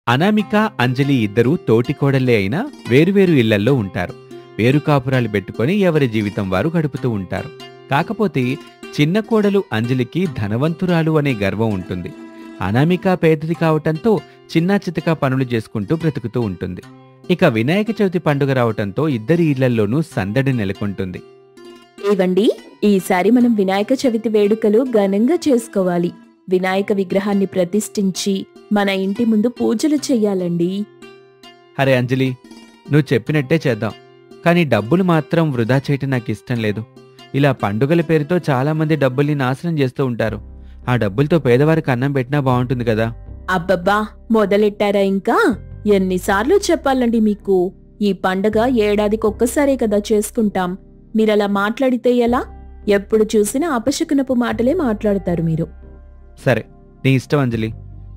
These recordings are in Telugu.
అనామిక, అంజలి ఇద్దరూ తోటికోడళ్లే అయినా వేరువేరు ఇళ్లల్లో ఉంటారు. వేరు కాపురాలు పెట్టుకొని ఎవరి జీవితం వారు గడుపుతూ ఉంటారు. కాకపోతే చిన్న కోడలు అంజలికి ధనవంతురాలు అనే గర్వం ఉంటుంది. అనామిక పేదది కావటంతో చిన్నా చితకా పనులు చేసుకుంటూ బ్రతుకుతూ ఉంటుంది. ఇక వినాయక చవితి పండుగ రావటంతో ఇద్దరి ఇళ్లల్లోనూ సందడి నెలకొంటుంది. ఏవండి, ఈసారి మనం వినాయక చవితి వేడుకలు ఘనంగా చేసుకోవాలి. వినాయక విగ్రహాన్ని ప్రతిష్ఠించి మన ఇంటి ముందు పూజలు చెయ్యాలండి. అరే అంజలి, నువ్వు చెప్పినట్టే చేద్దాం. కానీ డబ్బులు మాత్రం వృధా చేయటం నాకు ఇష్టం లేదు. ఇలా పండుగల పేరుతో చాలామంది డబ్బుల్ని నాశనం చేస్తూ ఉంటారు. ఆ డబ్బులతో పేదవారికి అన్నం పెట్టినా బాగుంటుంది కదా. అబ్బబ్బా, మొదలెట్టారా ఇంకా? ఎన్నిసార్లు చెప్పాలండి మీకు? ఈ పండగ ఏడాదికొక్కసారే కదా చేసుకుంటాం. మీరలా మాట్లాడితే ఎలా? ఎప్పుడు చూసినా అపశకునపు మాటలే మాట్లాడతారు మీరు. సరే, నీ ఇష్టం అంజలి.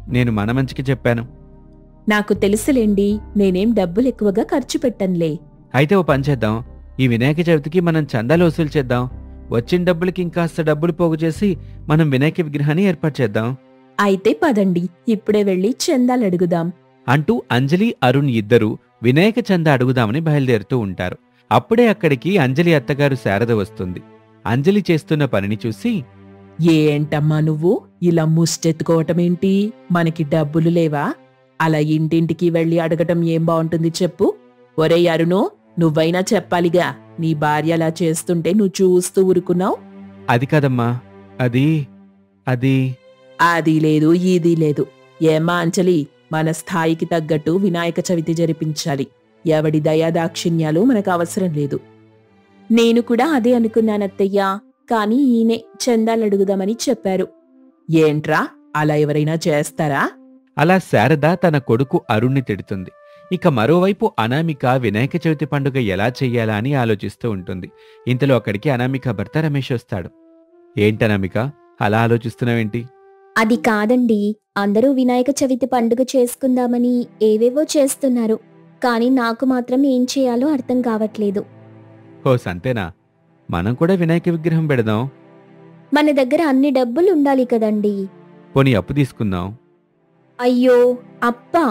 నేను మన మంచికి చెప్పాను. నాకు తెలుసులేండి, నేనేం డబ్బులు ఎక్కువగా ఖర్చు పెట్టనులే. అయితే ఓ పని చేద్దాం. ఈ వినాయక చవితికి మనం చందాలు వసూలు చేద్దాం. వచ్చిన డబ్బులకి ఇంకాస్త డబ్బులు పోగు చేసి మనం వినాయక విగ్రహాన్ని ఏర్పాటు చేద్దాం అయితే పదండి, ఇప్పుడే వెళ్లి చందాలు అడుగుదాం అంటూ అంజలి, అరుణ్ ఇద్దరూ వినాయక చందా అడుగుదామని బయలుదేరుతూ ఉంటారు. అప్పుడే అక్కడికి అంజలి అత్తగారు శారద వస్తుంది. అంజలి చేస్తున్న పనిని చూసి, ఏంటమ్మా నువ్వు ఇలా ముష్టెత్తుకోవటమేంటి? మనకి డబ్బులు లేవా? అలా ఇంటింటికి వెళ్లి అడగటం ఏం బావుంటుంది చెప్పు? ఒరేయ్ అరుణో, నువ్వైనా చెప్పాలిగా. నీ భార్య అలా చేస్తుంటే నువ్వు చూస్తూ ఊరుకున్నావు. అది కాదమ్మా, అది అది అది లేదు ఇది లేదు. ఏమ్మా అంజలి, మన స్థాయికి తగ్గట్టు వినాయక చవితి జరిపించాలి. ఎవడి దయాదాక్షిణ్యాలు మనకు అవసరం లేదు. నేను కూడా అదే అనుకున్నానత్తయ్యా, కాని ఈయనే చందాలడుగుదామని చెప్పారు. ఏంట్రా, అలా ఎవరైనా చేస్తారా? అలా శారద తన కొడుకు అరుణ్ణి తిడుతుంది. ఇక మరోవైపు అనామిక వినాయక చవితి పండుగ ఎలా చెయ్యాలా అని ఆలోచిస్తూ ఉంటుంది. ఇంతలో అక్కడికి అనామిక భర్త రమేష్ వస్తాడు. ఏంటనామిక, అలా ఆలోచిస్తున్నావేంటి? అది కాదండి, అందరూ వినాయక చవితి పండుగ చేసుకుందామని ఏవేవో చేస్తున్నారు. కానీ నాకు మాత్రం ఏం చేయాలో అర్థం కావట్లేదు. ఓ సంతేనా, మనం కూడా వినాయక విగ్రహం పెడదాం. మన దగ్గర అన్ని డబ్బులు ఉండాలి కదండి. పోనీ అప్పు తీసుకుందాం. అయ్యో, అప్పా!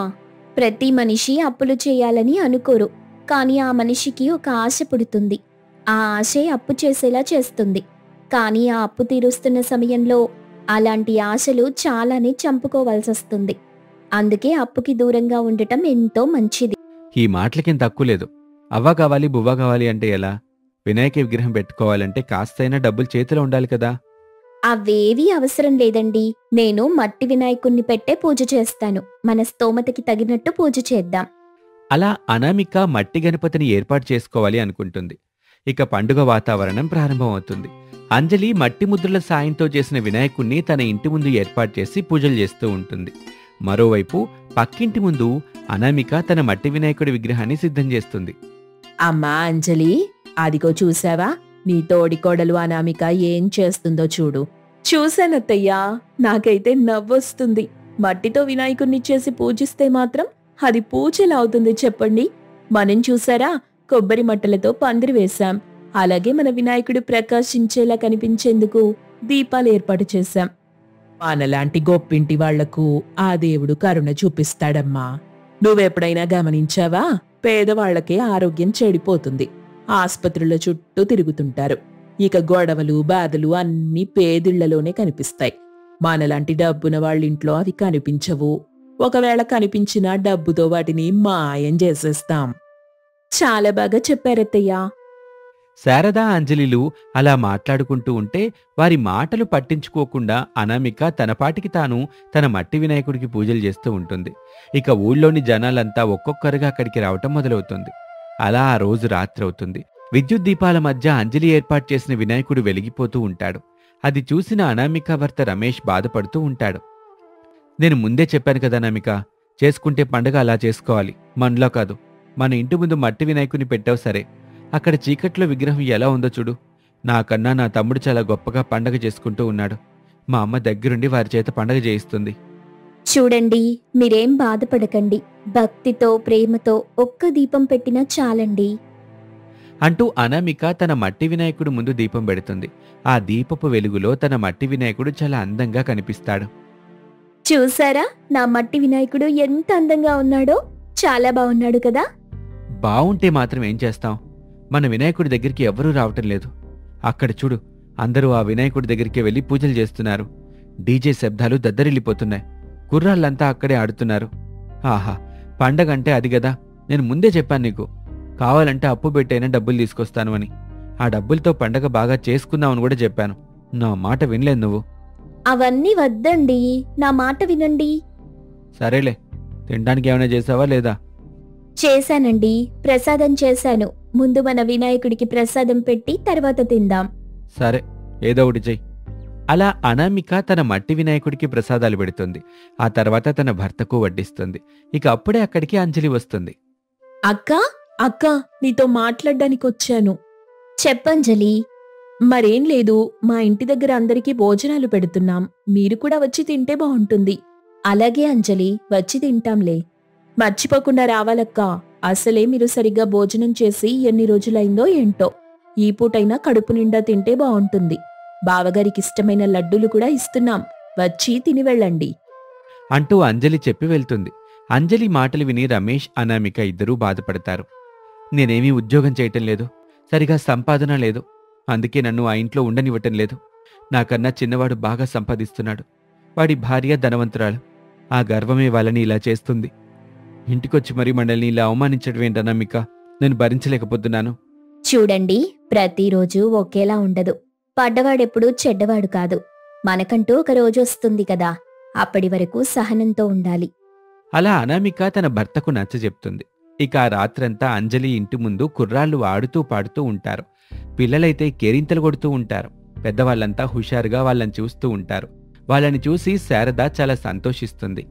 ప్రతి మనిషి అప్పులు చేయాలని అనుకోరు. కానీ ఆ మనిషికి ఒక ఆశ పుడుతుంది. ఆ ఆశే అప్పు చేసేలా చేస్తుంది. కానీ ఆ అప్పు తీరుస్తున్న సమయంలో అలాంటి ఆశలు చాలానే చంపుకోవాల్సొస్తుంది. అందుకే అప్పుకి దూరంగా ఉండటం ఎంతో మంచిది. ఈ మాటలకేం తక్కువ లేదు. అవ్వ కావాలి బువ్వ కావాలి అంటే ఎలా? వినాయక విగ్రహం పెట్టుకోవాలంటే కాస్తైనా డబ్బులు చేతిలో ఉండాలి కదా. అవేవీ అవసరం లేదండి. నేను మట్టి వినాయకుణ్ణి పెట్టే పూజ చేస్తాను. మన స్తోమతకి తగినట్టు పూజ చేద్దాం. అలా అనామిక మట్టి గణపతిని ఏర్పాటు చేసుకోవాలి అనుకుంటుంది. ఇక పండుగ వాతావరణం ప్రారంభమవుతుంది. అంజలి మట్టి ముద్రల సాయంతో చేసిన వినాయకుణ్ణి తన ఇంటి ముందు ఏర్పాటు చేసి పూజలు చేస్తూ ఉంటుంది. మరోవైపు పక్కింటి ముందు అనామిక తన మట్టి వినాయకుడి విగ్రహాన్ని సిద్ధం చేస్తుంది. అమ్మా అంజలి, అదిగో చూసావా? నీ తోడికోడలు అనామిక ఏం చేస్తుందో చూడు. చూశానత్తయ్యా, నాకైతే నవ్వొస్తుంది. మట్టితో వినాయకుణ్ణి చేసి పూజిస్తే మాత్రం అది పూజలా అవుతుంది చెప్పండి? మనం చూసారా, కొబ్బరి మట్టలతో పందిరి వేశాం. అలాగే మన వినాయకుడు ప్రకాశించేలా కనిపించేందుకు దీపాలు ఏర్పాటు చేశాం. మనలాంటి గొప్పింటి వాళ్లకు ఆ దేవుడు కరుణ చూపిస్తాడమ్మా. నువ్వెప్పుడైనా గమనించావా? పేదవాళ్లకే ఆరోగ్యం చెడిపోతుంది. ఆస్పత్రుల చుట్టూ తిరుగుతుంటారు. ఇక గొడవలు బాధలు అన్నీ పేదిళ్లలోనే కనిపిస్తాయి. మనలాంటి డబ్బున వాళ్ళింట్లో అవి కనిపించవు. ఒకవేళ కనిపించినా డబ్బుతో వాటిని మాయం చేసేస్తాం. చాలా బాగా చెప్పారత్తయ్యా. శారద, అంజలిలు అలా మాట్లాడుకుంటూ ఉంటే వారి మాటలు పట్టించుకోకుండా అనామిక తనపాటికి తాను తన మట్టి వినాయకుడికి పూజలు చేస్తూ ఉంటుంది. ఇక ఊళ్ళోని జనాలంతా ఒక్కొక్కరుగా అక్కడికి రావటం మొదలవుతుంది. అలా ఆ రోజు రాత్రవుతుంది. విద్యుత్ దీపాల మధ్య అంజలి ఏర్పాటు చేసిన వినాయకుడు వెలిగిపోతూ ఉంటాడు. అది చూసిన అనామిక భర్త రమేష్ బాధపడుతూ ఉంటాడు. నేను ముందే చెప్పాను కదా అనామిక, చేసుకుంటే పండుగ అలా చేసుకోవాలి, మనలో కాదు. మన ఇంటి ముందు మట్టి వినాయకుని పెట్టావు సరే, అక్కడ చీకట్లో విగ్రహం ఎలా ఉందో చూడు. నాకన్నా నా తమ్ముడు చాలా గొప్పగా పండగ చేసుకుంటూ ఉన్నాడు. మా అమ్మ దగ్గరుండి వారి చేత పండగ చేయిస్తుంది. చూడండి, మీరేం బాధపడకండి. భక్తితో ప్రేమతో ఒక్క దీపం పెట్టినా చాలండి అంటూ అనామిక తన మట్టి వినాయకుడు ముందు దీపం పెడుతుంది. ఆ దీపపు వెలుగులో తన మట్టి వినాయకుడు చాలా అందంగా కనిపిస్తాడు. చూసారా నా మట్టి వినాయకుడు ఎంత అందంగా ఉన్నాడో? చాలా బాగున్నాడు కదా. బావుంటే మాత్రం ఏం చేస్తాం? మన వినాయకుడి దగ్గరికి ఎవ్వరూ రావటం లేదు. అక్కడ చూడు, అందరూ ఆ వినాయకుడి దగ్గరికి వెళ్లి పూజలు చేస్తున్నారు. డీజే శబ్దాలు దద్దరిల్లిపోతున్నాయి. కుర్రాళ్ళంతా అక్కడే ఆడుతున్నారు. ఆహా, పండగంటే అది గదా. నేను ముందే చెప్పాను నీకు, కావాలంటే అప్పు పెట్టైనా డబ్బులు తీసుకొస్తాను అని. ఆ డబ్బులతో పండగ బాగా చేసుకుందామని కూడా చెప్పాను. నా మాట వినలేదు నువ్వు. అవన్నీ వద్దండి, నా మాట వినండి. సరేలే, తినడానికి ఏమైనా చేసావా లేదా? చేశానండి, ప్రసాదం చేశాను. ముందు మన వినాయకుడికి ప్రసాదం పెట్టి తర్వాత తిందాం. సరే, ఏదో ఒకటి చెయ్యి. అలా అనామిక తన మట్టి వినాయకుడికి ప్రసాదాలు పెడుతుంది. ఆ తర్వాత తన భర్తకు వడ్డిస్తుంది. ఇక అప్పుడే అక్కడికి అంజలి వస్తుంది. అక్కా అక్క, నీతో మాట్లాడ్డానికి వచ్చాను. చెప్పంజలి. మరేం లేదు, మా ఇంటి దగ్గర అందరికీ భోజనాలు పెడుతున్నాం. మీరు కూడా వచ్చి తింటే బాగుంటుంది. అలాగే అంజలి, వచ్చి తింటాంలే. మర్చిపోకుండా రావాలక్కా. అసలే మీరు సరిగ్గా భోజనం చేసి ఎన్ని రోజులైందో ఏంటో. ఈ పూటైనా కడుపు నిండా తింటే బాగుంటుంది. బావగారికిష్టమైన లడ్డూలు కూడా ఇస్తున్నాం. వచ్చి తిని వెళ్ళండి అంటూ అంజలి చెప్పి వెళ్తుంది. అంజలి మాటలు విని రమేష్, అనామిక ఇద్దరూ బాధపడతారు. నేనేమీ ఉద్యోగం చేయటం లేదు, సరిగా సంపాదన లేదు. అందుకే నన్ను ఆ ఇంట్లో ఉండనివ్వటం లేదు. నాకన్నా చిన్నవాడు బాగా సంపాదిస్తున్నాడు. వాడి భార్య ధనవంతురాలు. ఆ గర్వమే వాళ్ళని ఇలా చేస్తుంది. ఇంటికొచ్చి మరీ మనల్ని ఇలా అవమానించడం ఏంటనామిక? నేను భరించలేకపోతున్నాను. చూడండి, ప్రతిరోజు ఒకేలా ఉండదు. పడ్డవాడెప్పుడూ చెడ్డవాడు కాదు. మనకంటూ ఒక రోజు వస్తుంది కదా, అప్పటి వరకు సహనంతో ఉండాలి. అలా అనామిక తన భర్తకు నచ్చజెప్తుంది. ఇక ఆ రాత్రంతా అంజలి ఇంటి ముందు కుర్రాళ్ళు ఆడుతూ పాడుతూ ఉంటారు. పిల్లలైతే కేరింతలు కొడుతూ ఉంటారు. పెద్దవాళ్లంతా హుషారుగా వాళ్ళని చూస్తూ ఉంటారు. వాళ్ళని చూసి శారద చాలా సంతోషిస్తుంది.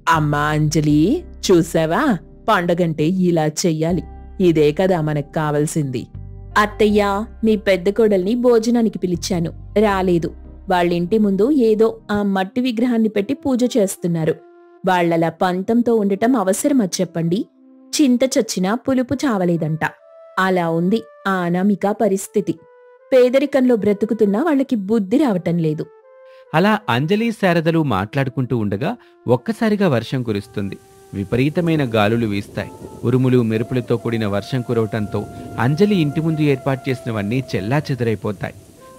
అమ్మా అంజలి, చూసావా? పండగంటే ఇలా చెయ్యాలి. ఇదే కదా మనకు కావలసింది. అత్తయ్యా, మీ పెద్ద కోడల్ని భోజనానికి పిలిచాను, రాలేదు. వాళ్ళింటి ముందు ఏదో ఆ మట్టి విగ్రహాన్ని పెట్టి పూజ చేస్తున్నారు. వాళ్లలా పంతంతో ఉండటం అవసరమా చెప్పండి? చింత చచ్చినా పులుపు చావలేదంట. అలా ఉంది ఆ అనామిక పరిస్థితి. పేదరికంలో బ్రతుకుతున్నా వాళ్ళకి బుద్ధి రావటం లేదు. అలా అంజలి శారదలు మాట్లాడుకుంటూ ఉండగా ఒక్కసారిగా వర్షం కురుస్తుంది. విపరీతమైన గాలులు వీస్తాయి. ఉరుములు మెరుపులతో కూడిన వర్షం కురవటంతో అంజలి ఇంటి ముందు ఏర్పాటు చేసినవన్నీ చెల్లాచెదరైపోతాయి.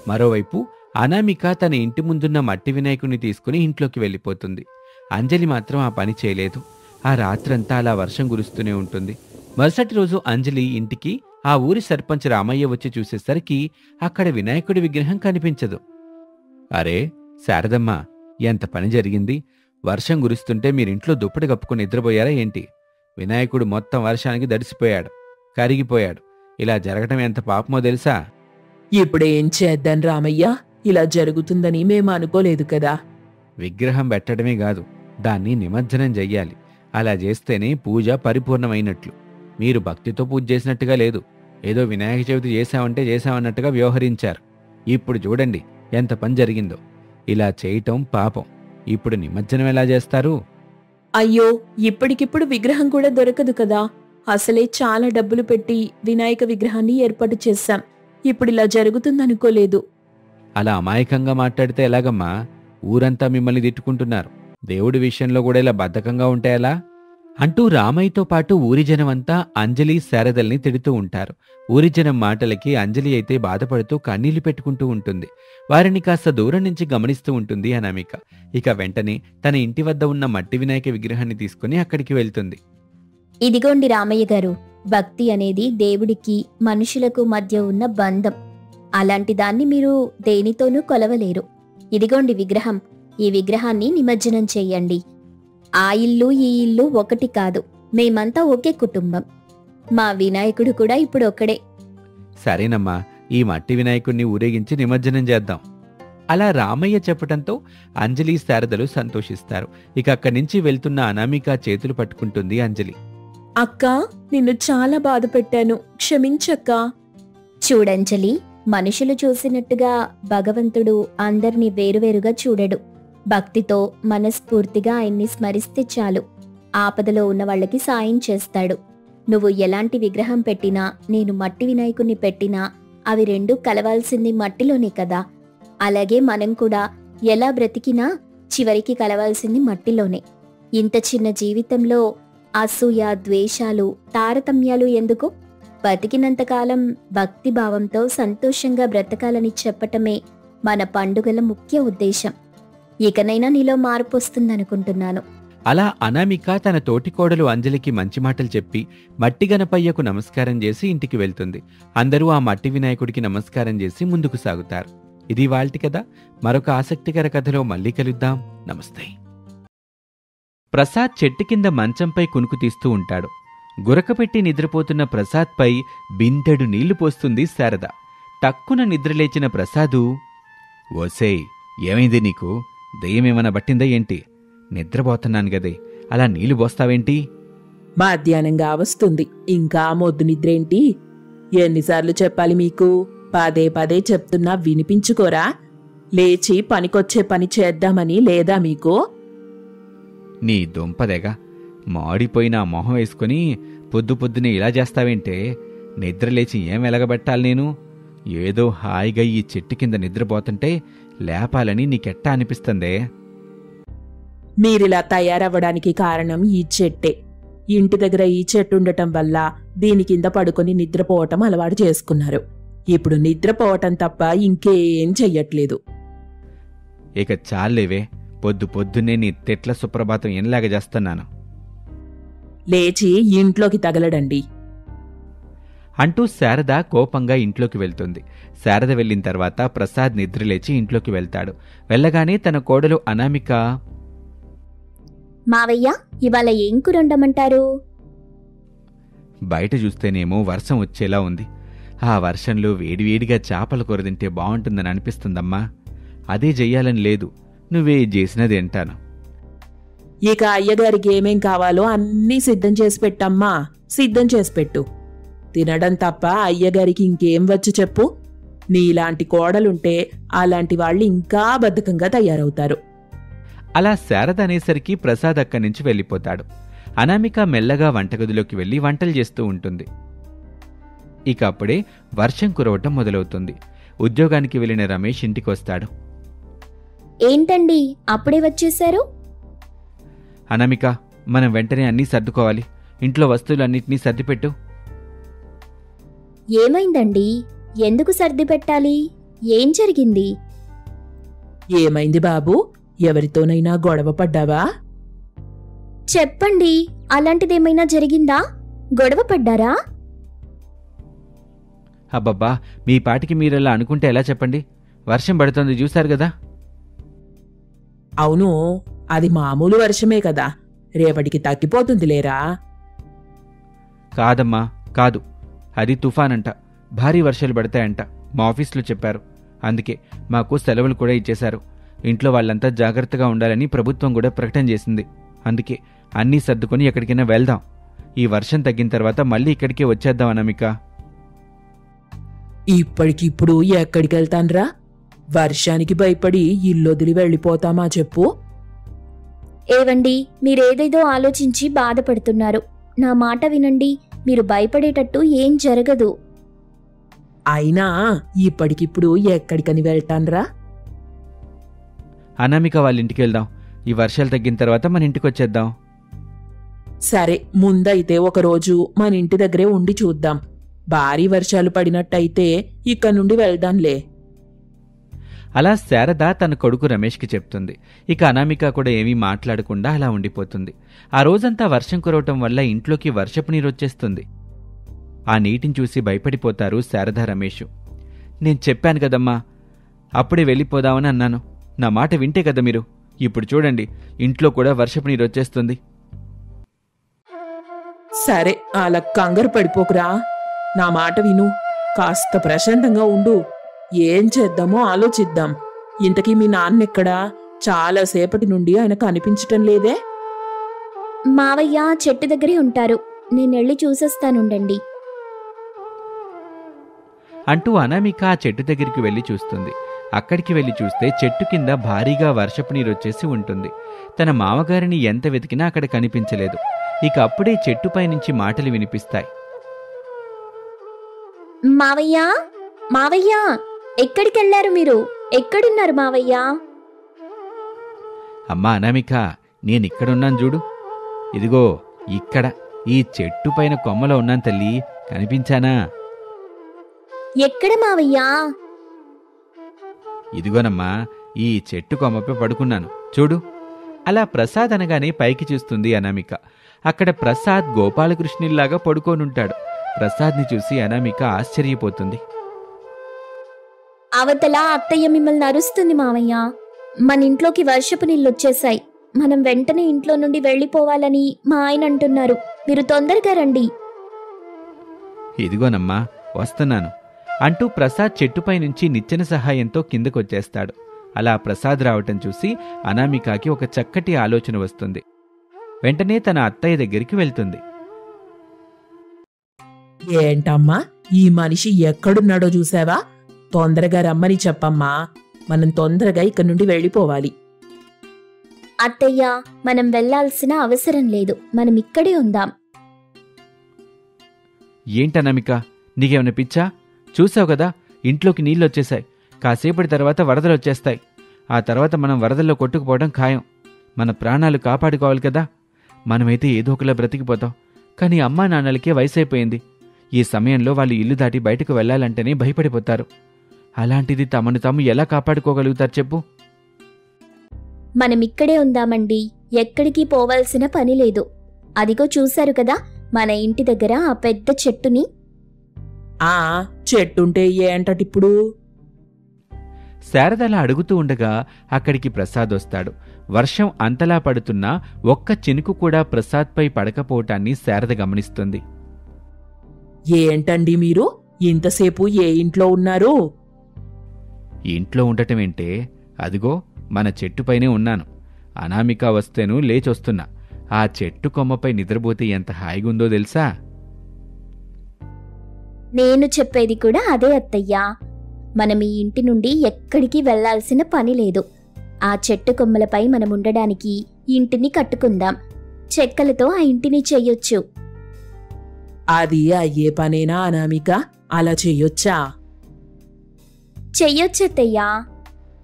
మరోవైపు అనామిక తన ఇంటి ముందున్న మట్టి వినాయకుని తీసుకుని ఇంట్లోకి వెళ్ళిపోతుంది. అంజలి మాత్రం ఆ పని చేయలేదు. ఆ రాత్రంతా అలా వర్షం కురుస్తూనే ఉంటుంది. మరుసటి రోజు అంజలి ఇంటికి ఆ ఊరి సర్పంచ్ రామయ్య వచ్చి చూసేసరికి అక్కడ వినాయకుడి విగ్రహం కనిపించదు. అరే శారదమ్మ, ఎంత పని జరిగింది! వర్షం కురుస్తుంటే మీరింట్లో దుప్పటి కప్పుకుని నిద్రపోయారా ఏంటి? వినాయకుడు మొత్తం వర్షానికి దడిసిపోయాడు, కరిగిపోయాడు. ఇలా జరగటం ఎంత పాపమో తెలుసా? ఇప్పుడేం చేద్దాం రామయ్య? ఇలా జరుగుతుందని మేము అనుకోలేదు కదా. విగ్రహం పెట్టడమే కాదు, దాన్ని నిమజ్జనం చెయ్యాలి. అలా చేస్తేనే పూజ పరిపూర్ణమైనట్లు. మీరు భక్తితో పూజ చేసినట్టుగా లేదు, ఏదో వినాయక చవితి చేశామంటే చేశామన్నట్టుగా వ్యవహరించారు. ఇప్పుడు చూడండి ఎంత పని జరిగిందో. ఇలా చేయటం పాపం. ఇప్పుడు నిమజ్జనం ఎలా చేస్తారు? అయ్యో, ఇప్పటికిప్పుడు విగ్రహం కూడా దొరకదు కదా. అసలే చాలా డబ్బులు పెట్టి వినాయక విగ్రహాన్ని ఏర్పాటు చేశాం. ఇప్పుడిలా జరుగుతుందనుకోలేదు. అలా అమాయకంగా మాట్లాడితే ఎలాగమ్మా? ఊరంతా మిమ్మల్ని తిట్టుకుంటున్నారు. దేవుడి విషయంలో కూడా ఇలా బద్ధకంగా ఉంటే ఎలా? అంటూ రామయ్యతో పాటు ఊరి జనమంతా అంజలి, శారదల్ని తిడుతూ ఉంటారు. ఊరి జనం మాటలకి అంజలి అయితే బాధపడుతూ కన్నీళ్లు పెట్టుకుంటూ ఉంటుంది. వారిని కాస్త దూరం నుంచి గమనిస్తూ ఉంటుంది అనామిక. ఇక వెంటనే తన ఇంటి వద్ద ఉన్న మట్టి వినాయక విగ్రహాన్ని తీసుకుని అక్కడికి వెళ్తుంది. ఇదిగోండి రామయ్య గారు, భక్తి అనేది దేవుడికి మనుషులకు మధ్య ఉన్న బంధం. అలాంటి దాన్ని మీరు దేనితోనూ కొలవలేరు. ఇదిగోండి విగ్రహం. ఈ విగ్రహాన్ని నిమజ్జనం చెయ్యండి. ఆ ఇల్లు ఈ ఇల్లు ఒకటి కాదు, మేమంతా ఒకే కుటుంబం. మా వినాయకుడు కూడా ఇప్పుడు ఒక్కడే. సరేనమ్మా, ఈ మట్టి వినాయకుడిని ఊరేగించి నిమజ్జనం చేద్దాం. అలా రామయ్య చెప్పటంతో అంజలి, శారదలు సంతోషిస్తారు. ఇక అక్కడి నుంచి వెళ్తున్న అనామిక చేతులు పట్టుకుంటుంది అంజలి. అక్కా, నిన్ను చాలా బాధ పెట్టాను, క్షమించక్కా. చూడంజలి, మనుషులు చూసినట్టుగా భగవంతుడు అందర్నీ వేరువేరుగా చూడడు. భక్తితో మనస్ఫూర్తిగా ఆయన్ని స్మరిస్తే చాలు, ఆపదలో ఉన్న వాళ్ళకి సాయం చేస్తాడు. నువ్వు ఎలాంటి విగ్రహం పెట్టినా, నేను మట్టి వినాయకుణ్ణి పెట్టినా అవి రెండూ కలవాల్సింది మట్టిలోనే కదా. అలాగే మనం కూడా ఎలా బ్రతికినా చివరికి కలవాల్సింది మట్టిలోనే. ఇంత చిన్న జీవితంలో అసూయ, ద్వేషాలు, తారతమ్యాలు ఎందుకు? బతికినంతకాలం భక్తిభావంతో సంతోషంగా బ్రతకాలని చెప్పటమే మన పండుగల ముఖ్య ఉద్దేశం. ఇకనైనా నీలో మార్పు వస్తుందనుకుంటున్నాను. అలా అనామిక తన తోటికోడలు అంజలికి మంచి మాటలు చెప్పి మట్టి గణపయ్యకు నమస్కారం చేసి ఇంటికి వెళ్తుంది. అందరూ ఆ మట్టి వినాయకుడికి నమస్కారం చేసి ముందుకు సాగుతారు. ఇది వాల్టి కథ. మరొక ఆసక్తికర కథలో మళ్ళీ కలుద్దాం. నమస్తే. ప్రసాద్ చెట్టు కింద మంచంపై కునుకు తీస్తూ ఉంటాడు. గురకపెట్టి నిద్రపోతున్న ప్రసాద్పై బిందెడు నీళ్లు పోస్తుంది శారద. టక్కున నిద్రలేచిన ప్రసాదు, ఓసేయ్, ఏమైంది నీకు? దెయ్యమేమన్నా బట్టిందా ఏంటి? నిద్రపోతున్నాను గదే, అలా నీళ్లు పోస్తావేంటి? మధ్యాహ్నంగా వస్తుంది, ఇంకా మొద్దు నిద్రేంటి? ఎన్నిసార్లు చెప్పాలి మీకు? పదే పదే చెప్తున్నా వినిపించుకోరా? లేచి పనికొచ్చే పని చేద్దామని లేదా మీకు? నీ దుంపదేగా, మాడిపోయిన ఆ మొహం వేసుకుని పొద్దునే ఇలా చేస్తావేంటే? నిద్రలేచి ఏం వెలగబెట్టాలి నేను? ఏదో హాయిగా ఈ చెట్టు కింద నిద్రపోతుంటే లేపాలని నీకెట్టా అనిపిస్తుందే? మీరిలా తయారవ్వడానికి కారణం ఈ చెట్టే. ఇంటి దగ్గర ఈ చెట్టు ఉండటం వల్ల దీని కింద పడుకొని నిద్రపోవటం అలవాటు చేసుకున్నారు. ఇప్పుడు నిద్రపోవటం తప్ప ఇంకేం చెయ్యట్లేదు. ఇక చాలేవే, పొద్దున్నే నీ తెట్ల సుప్రభాతం ఎన్లాగా చేస్తున్నాను. లేచి ఇంట్లోకి తగలడండి అంటూ శారద కోపంగా ఇంట్లోకి వెళ్తుంది. శారద వెళ్ళిన తర్వాత ప్రసాద్ నిద్రలేచి ఇంట్లోకి వెళ్తాడు. వెళ్ళగానే తన కోడలు అనామిక, మావయ్య, ఇవాళ ఏం కూరొండమంటారు? బయట చూస్తేనేమో వర్షం వచ్చేలా ఉంది. ఆ వర్షంలో వేడివేడిగా చేపల కూర తింటే బాగుంటుందని అనిపిస్తుందమ్మా. అదే చెయ్యాలని లేదు, నువ్వే చేసినది వింటాను. ఇక అయ్యగారికి ఏమేం కావాలో అన్నీ సిద్ధం చేసి పెట్టమ్మా. సిద్ధం చేసి పెట్టు. తినడం తప్ప అయ్యగారికి ఇంకేం వచ్చు చెప్పు? నీలాంటి కోడలుంటే అలాంటి వాళ్ళు ఇంకా బద్ధకంగా తయారవుతారు. అలా శారద అనేసరికి ప్రసాద్ అక్కడి నుంచి వెళ్ళిపోతాడు. అనామిక మెల్లగా వంటగదిలోకి వెళ్లి వంటలు చేస్తూ ఉంటుంది. ఇక అప్పుడే వర్షం కురవటం మొదలవుతుంది. ఉద్యోగానికి వెళ్లిన రమేష్ ఇంటికొస్తాడు. ఏంటండి అప్పుడే వచ్చేశారు? అనామిక, మనం వెంటనే అన్నీ సర్దుకోవాలి. ఇంట్లో వస్తువులన్నింటినీ సర్దిపెట్టు. ఏమైందండి? ఎందుకు సర్ది పెట్టాలి? ఏం జరిగింది? ఏమైంది బాబు? ఎవరితోనైనా గొడవ పడ్డావా? చెప్పండి, అలాంటిదేమైనా జరిగిందా? గొడవ పడ్డారా? అబ్బబ్బా, మీ పాటికి మీరలా అనుకుంటే ఎలా చెప్పండి? వర్షం పడుతోంది, చూశారు కదా. అవును, అది మామూలు వర్షమే కదా, రేపటికి తగ్గిపోతుంది లేరా? కాదమ్మా, కాదు, అది తుఫానంట. భారీ వర్షాలు పడతాయంట. మా ఆఫీస్లో చెప్పారు. అందుకే మాకు సెలవులు కూడా ఇచ్చేశారు. ఇంట్లో వాళ్ళంతా జాగ్రత్తగా ఉండాలని ప్రభుత్వం కూడా ప్రకటన చేసింది. అందుకే అన్నీ సర్దుకొని ఎక్కడికైనా వెళ్దాం. ఈ వర్షం తగ్గిన తర్వాత మళ్ళీ ఇక్కడికే వచ్చేద్దాం అనామిక. ఇప్పటికిప్పుడు ఎక్కడికి వెళ్తాన్రా? వర్షానికి భయపడి ఇల్లొదిలి వెళ్ళిపోతామా చెప్పు? ఏవండి, మీరేదేదో ఆలోచించి బాధపడుతున్నారు. నా మాట వినండి. మీరు భయపడేటట్టు ఏం జరగదు. అయినా ఇప్పటికిప్పుడు ఎక్కడికని వెళ్తాన్రా? అనామిక వాళ్ళ ఇంటికి వెళ్దాం. ఈ వర్షాలు తగ్గిన తర్వాత మన ఇంటికి వచ్చేద్దాం. సరే, ముందైతే ఒకరోజు మన ఇంటి దగ్గరే ఉండి చూద్దాం. భారీ వర్షాలు పడినట్టయితే ఇక్కడ నుండి వెళ్దాంలే. అలా శారద తన కొడుకు రమేష్కి చెప్తుంది. ఇక అనామిక కూడా ఏమీ మాట్లాడకుండా అలా ఉండిపోతుంది. ఆ రోజంతా వర్షం కురవటం వల్ల ఇంట్లోకి వర్షపు నీరొచ్చేస్తుంది. ఆ నీటిని చూసి భయపడిపోతారు శారద, రమేష్. నేను చెప్పాను కదమ్మా, అప్పుడే వెళ్ళిపోదామని అన్నాను. నా మాట వింటే కదా మీరు. ఇప్పుడు చూడండి, ఇంట్లో కూడా వర్షపు నీరొచ్చేస్తుంది. సరే, అలా కంగారు పడిపోకురా. నా మాట విను. కాస్త ప్రశాంతంగా ఉండు. ఏం చేద్దామో ఆలోచిద్దాం. ఇంతకీ మీ నాన్నెక్కడా? చాలాసేపటి నుండి ఆయన కనిపించటం లేదే. మావయ్య చెట్టు దగ్గరే ఉంటారు. నేనెళ్ళి చూసేస్తానుండండి అంటూ అనామిక ఆ చెట్టు దగ్గరికి వెళ్లి చూస్తుంది. అక్కడికి వెళ్లి చూస్తే చెట్టు కింద భారీగా వర్షపు నీరొచ్చేసి ఉంటుంది. తన మామగారిని ఎంత వెతికినా అక్కడ కనిపించలేదు. ఇక అప్పుడే చెట్టుపై నుంచి మాటలు వినిపిస్తాయి. మావయ్య, మావయ్య, ఎక్కడికెళ్లారు మీరు? ఎక్కడున్నారు మావయ్య? అమ్మా అనామిక, నేనిక్కడున్నాను చూడు. ఇదిగో ఇక్కడ ఈ చెట్టు పైన కొమ్మలో ఉన్నాను తల్లి, కనిపించానా? ఎక్కడ మావయ్యా? ఇదిగోనమ్మా, ఈ చెట్టు కొమ్మపై పడుకున్నాను చూడు. అలా ప్రసాద్ అనగానే పైకి చూస్తుంది అనామిక. అక్కడ ప్రసాద్ గోపాలకృష్ణుల్లాగా పడుకోనుంటాడు. ప్రసాద్ని చూసి అనామిక ఆశ్చర్యపోతుంది. అవతల అత్తయ్య మిమ్మల్ని అరుస్తుంది మావయ్య. మన ఇంట్లోకి వర్షపు నీళ్ళొచ్చేశాయి. మనం వెంటనే ఇంట్లో నుండి వెళ్ళిపోవాలని మా ఆయన అంటున్నారు. మీరు తొందరగా రండి. ఇదిగోనమ్మా వస్తున్నాను అంటూ ప్రసాద్ చెట్టుపై నుంచి నిచ్చెన సహాయంతో కిందకొచ్చేస్తాడు. అలా ప్రసాద్ రావటం చూసి అనామికకి ఒక చక్కటి ఆలోచన వస్తుంది. వెంటనే తన అత్తయ్య దగ్గరికి వెళ్తుంది. ఏంటమ్మా, ఈ మనిషి ఎక్కడున్నాడో చూసావా? తొందరగా రమ్మని చెప్పమ్మా. మనం తొందరగా ఇక్కడి నుండి వెళ్ళిపోవాలి. అత్తయ్య, మనం వెళ్లాల్సిన అవసరం లేదు. మనం ఇక్కడే ఉందాం. ఏంటనామిక, నీకేమైనా పిచ్చా? చూసావు కదా, ఇంట్లోకి నీళ్ళొచ్చేశాయి. కాసేపటి తర్వాత వరదలొచ్చేస్తాయి. ఆ తర్వాత మనం వరదల్లో కొట్టుకుపోవడం ఖాయం. మన ప్రాణాలు కాపాడుకోవాలి కదా. మనమైతే ఏదో ఒకలా బ్రతికిపోతాం. కానీ అమ్మా నాన్నలకే వయసైపోయింది. ఈ సమయంలో వాళ్ళు ఇల్లు దాటి బయటకు వెళ్లాలంటేనే భయపడిపోతారు. అలాంటిది తమను తాము ఎలా కాపాడుకోగలుగుతారు చెప్పు? మనం ఇక్కడే ఉందామండి. ఎక్కడికి పోవాల్సిన పని లేదు. అదిగో చూశారు కదా, మన ఇంటి దగ్గర ఆ పెద్ద చెట్టుని. ఆ చెట్టుంటే ఏంటటిప్పుడు? శారదలా అడుగుతూ ఉండగా అక్కడికి ప్రసాద్ వస్తాడు. వర్షం అంతలా పడుతున్నా ఒక్క చినుకు కూడా ప్రసాద్పై పడకపోవటాన్ని శారద గమనిస్తుంది. ఏంటండి మీరు ఇంతసేపు ఏ ఇంట్లో ఉన్నారు? ఇంట్లో ఉండటమేంటే, అదిగో మన చెట్టుపైనే ఉన్నాను. అనామిక వస్తేను లేచొస్తున్నా. ఆ చెట్టు కొమ్మపై నిద్రపోతే ఎంత హాయిగుందో తెలుసా? నేను చెప్పేది కూడా అదే అత్తయ్యా. మనం ఈ ఇంటి నుండి ఎక్కడికి వెళ్లాల్సిన పని లేదు. ఆ చెట్టు కొమ్మలపై మనం ఉండడానికి ఇంటిని కట్టుకుందాం. చెక్కలతో ఆ ఇంటిని చెయ్యొచ్చు. అది అయ్యే పనేనా అనామిక? అలా చెయ్యొచ్చా? చెయ్యొచ్చత్తయ్యా.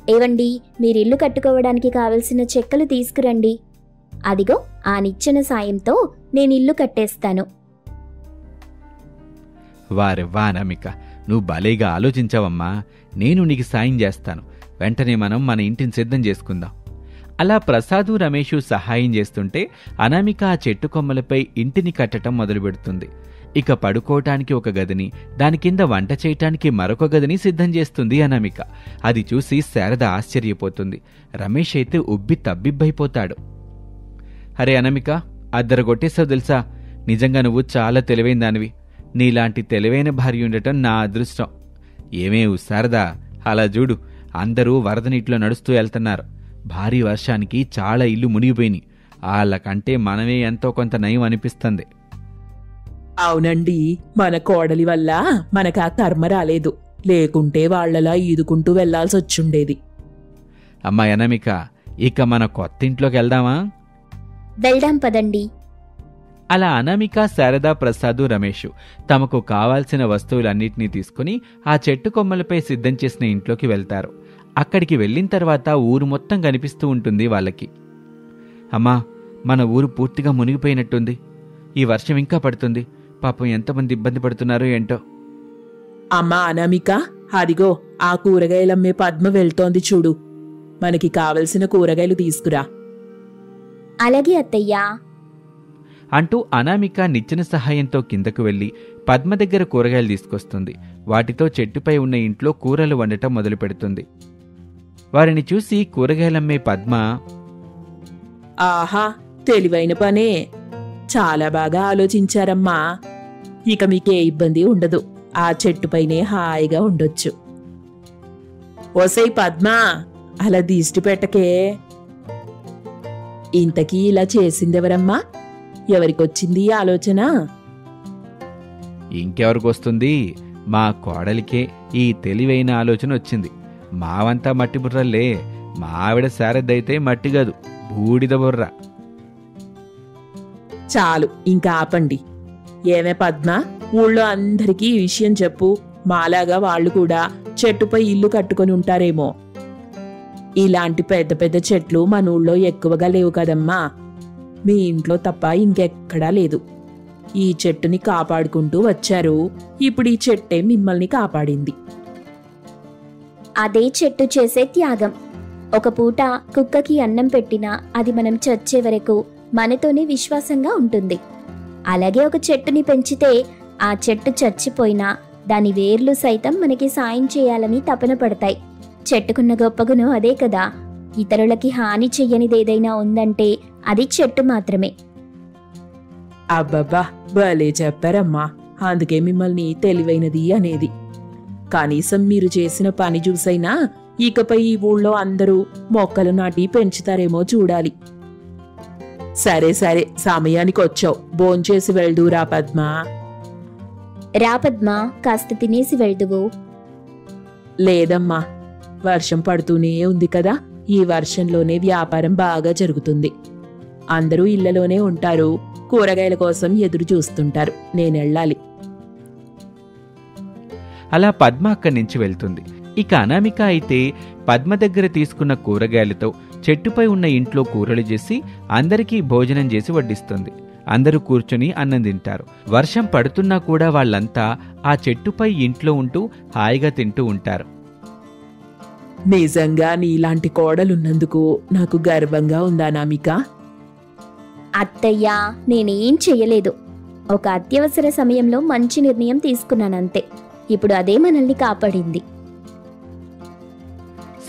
ఏవండి, మీరిల్లు కట్టుకోవడానికి కావలసిన చెక్కలు తీసుకురండి. అదిగో ఆ నిచ్చెన సాయంతో నేనిల్లు కట్టేస్తాను. వారెవ్వా అనామిక, నువ్వు భలేగా ఆలోచించావమ్మా. నేను నీకు సాయం చేస్తాను. వెంటనే మనం మన ఇంటిని సిద్ధం చేసుకుందాం. అలా ప్రసాదు రమేషు సహాయం చేస్తుంటే అనామిక ఆ చెట్టు కొమ్మలపై ఇంటిని కట్టడం మొదలుపెడుతుంది. ఇక పడుకోవటానికి ఒక గదిని, దాని కింద వంట చేయటానికి మరొక గదిని సిద్ధం చేస్తుంది అనామిక. అది చూసి శారద ఆశ్చర్యపోతుంది. రమేష్ అయితే ఉబ్బి తబ్బిబ్బైపోతాడు. అరే అనామిక, అద్దరగొట్టేసావు తెలుసా? నిజంగా నువ్వు చాలా తెలివైన దానివి. నీలాంటి తెలివైన భార్య ఉండటం నా అదృష్టం. ఏమేవు శారదా, అలా చూడు, అందరూ వరద నీటిలో నడుస్తూ వెళ్తున్నారు. భారీ వర్షానికి చాలా ఇల్లు మునిగిపోయినాయి. వాళ్ళకంటే మనమే ఎంతో కొంత నయం అనిపిస్తుంది. అవునండి, మన కోడలి వల్ల మనకు ఆ కర్మ రాలేదు. లేకుంటే వాళ్లలా ఈదుకుంటూ వెళ్లాల్సొచ్చుండేది. అమ్మా అనామిక, ఇక మన కొత్త ఇంట్లోకి వెళ్దామా? వెళ్దాం పదండి. అలా అనామిక, శారద, ప్రసాదు, రమేషు తమకు కావాల్సిన వస్తువులన్నిటినీ తీసుకుని ఆ చెట్టు కొమ్మలపై సిద్ధం చేసిన ఇంట్లోకి వెళ్తారు. అక్కడికి వెళ్ళిన తర్వాత ఊరు మొత్తం కనిపిస్తూ ఉంటుంది వాళ్ళకి. అమ్మా, మన ఊరు పూర్తిగా మునిగిపోయినట్టుంది. ఈ వర్షం ఇంకా పడుతుంది. పాపం ఎంతమంది ఇబ్బంది పడుతున్నారో ఏంటో. అమ్మా అనామిక, అదిగో ఆ కూరగాయలమ్మే పద్మ వెళ్తోంది చూడు. మనకి కావలసిన కూరగాయలు తీసుకురా. అలాగే అత్తయ్యా అంటూ అనామిక నిచ్చెన సహాయంతో కిందకు వెళ్లి పద్మ దగ్గర కూరగాయలు తీసుకొస్తుంది. వాటితో చెట్టుపై ఉన్న ఇంట్లో కూరలు వండటం మొదలు పెడుతుంది. వారిని చూసి కూరగాయలమ్మే పద్మ, ఆహా, తెలివైన పనే. చాలా బాగా ఆలోచించారమ్మా. ఇక మీకే ఇబ్బంది ఉండదు. ఆ చెట్టుపైనే హాయిగా ఉండొచ్చు. ఓసై పద్మా, అలా దిష్టి పెట్టకే. ఇంతకీ ఇలా చేసిందెవరమ్మా? ఎవరికొచ్చింది ఈ ఆలోచన? ఇంకెవరికొస్తుంది? మా కోడలికే ఈ తెలివైన ఆలోచన వచ్చింది. మావంతా మట్టి బుర్రలే. మా ఆవిడ శారదైతే మట్టి కాదు, బూడిద బుర్ర. చాలు, ఇంకా ఆపండి. ఏమే పద్మ, ఊళ్ళో అందరికీ ఈ విషయం చెప్పు. మాలాగా వాళ్ళు కూడా చెట్టుపై ఇల్లు కట్టుకొని ఉంటారేమో. ఇలాంటి పెద్ద పెద్ద చెట్లు మన ఊళ్ళో ఎక్కువగా లేవు కదమ్మా. మీ ఇంట్లో తప్ప ఇంకెక్కడా లేదు. ఈ చెట్టుని కాపాడుకుంటూ వచ్చారు. ఇప్పుడు ఈ చెట్టే మిమ్మల్ని కాపాడింది. అదే చెట్టు చేసే త్యాగం. ఒక పూట కుక్కకి అన్నం పెట్టినా అది మనం చచ్చే వరకు మనతోనే విశ్వాసంగా ఉంటుంది. అలాగే ఒక చెట్టుని పెంచితే ఆ చెట్టు చచ్చిపోయినా దాని వేర్లు సైతం మనకి సాయం చేయాలని తపన పడతాయి. చెట్టుకున్న గొప్ప గుణం అదే కదా. ఇతరులకి హాని చెయ్యనిదేదైనా ఉందంటే అది చెట్టు మాత్రమే. అబ్బబ్బా, భలే చెప్పారమ్మా. అందుకే మిమ్మల్ని తెలివైనది అనేది. కనీసం మీరు చేసిన పని చూసైనా ఇకపై ఈ ఊళ్ళో అందరూ మొక్కలు నాటి పెంచుతారేమో చూడాలి. సరే సరే, సమయానికి వచ్చావు. భోంచేసి వెళ్దూరా పద్మా. రా పద్మా, కాస్త తినేసి వెళ్దువు. లేదమ్మా, వర్షం పడుతూనే ఉంది కదా. ఈ వర్షంలోనే వ్యాపారం బాగా జరుగుతుంది. అందరూ ఇళ్లలోనే ఉంటారు. కూరగాయల కోసం ఎదురు చూస్తుంటారు. నేనెళ్ళాలి. అలా పద్మ అక్కడి నుంచి వెళ్తుంది. ఇక అనామిక అయితే పద్మ దగ్గర తీసుకున్న కూరగాయలతో చెట్టుపై ఉన్న ఇంట్లో కూరలు చేసి అందరికీ భోజనం చేసి వడ్డిస్తుంది. అందరూ కూర్చొని అన్నం తింటారు. వర్షం పడుతున్నా కూడా వాళ్ళంతా ఆ చెట్టుపై ఇంట్లో ఉంటూ హాయిగా తింటూ ఉంటారు. నిజంగా నీలాంటి కోడలున్నందుకు నాకు గర్వంగా ఉందా అనామిక? అత్తయ్యా, నేనేం చెయ్యలేదు. ఒక అత్యవసర సమయంలో మంచి నిర్ణయం తీసుకున్నానంతే. ఇప్పుడు అదే మనల్ని కాపాడింది.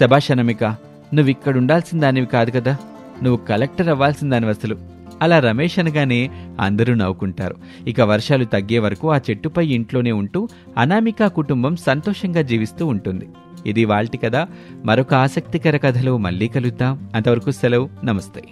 శభాష్ అనామిక, నువ్విక్కడుండాల్సిన దానివి కాదు కదా. నువ్వు కలెక్టర్ అవ్వాల్సిన దానివి అసలు. అలా రమేష్ అనగానే అందరూ నవ్వుకుంటారు. ఇక వర్షాలు తగ్గే వరకు ఆ చెట్టుపై ఇంట్లోనే ఉంటూ అనామిక కుటుంబం సంతోషంగా జీవిస్తూ ఉంటుంది. ఇది వాల్టి కథ. మరొక ఆసక్తికర కథలో మళ్ళీ కలుద్దాం. అంతవరకు సెలవు. నమస్తే.